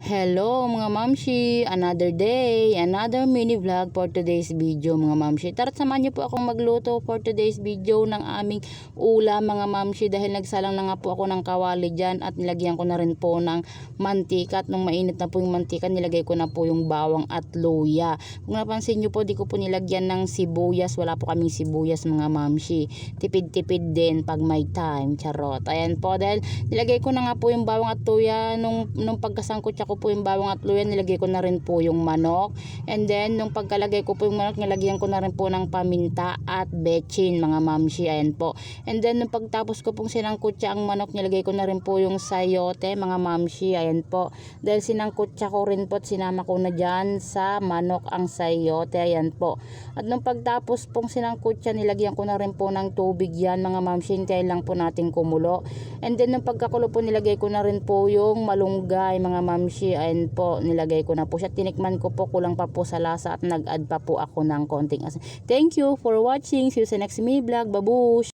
Hello mga mamshi, another day, another mini vlog for today's video mga mamshi. Tara samahan niyo po akong magluto for today's video ng aming ulam mga mamshi, dahil nagsalang na nga po ako ng kawali dyan at nilagyan ko na rin po ng mantika, at nung mainit na po yung mantika nilagay ko na po yung bawang at luya. Kung napansin niyo po, di ko po nilagyan ng sibuyas, wala po kaming sibuyas mga mamshi. Tipid-tipid din pag may time, charot. Ayan po, dahil nilagay ko na nga po yung bawang at luya, nung pagkasangkot ko po yung bawang at luya, nilagay ko na rin po yung manok. And then nung pagkalagay ko po yung manok, nilagyan ko na rin po ng paminta at bechin mga mamshi. Ayan po. And then nung pagtapos ko pong sinangkutsa ang manok, nilagay ko na rin po yung sayote mga mamshi. Ayan po. Dahil sinangkutsa ko rin po at sinama ko na dyan sa manok ang sayote. Ayan po. At nung pagtapos pong sinangkutsa, nilagyan ko na rin po ng tubig yan mga mamshi. Hintayin lang po natin kumulo. And then nung pagkakulo po, nilagay ko na rin po yung malunggay mga mamshi. Ayan po, nilagay ko na po siya. Tinikman ko po, kulang pa po sa lasa at nag-add pa po ako ng konting asin. Thank you for watching. See you sa next mini vlog. Babush!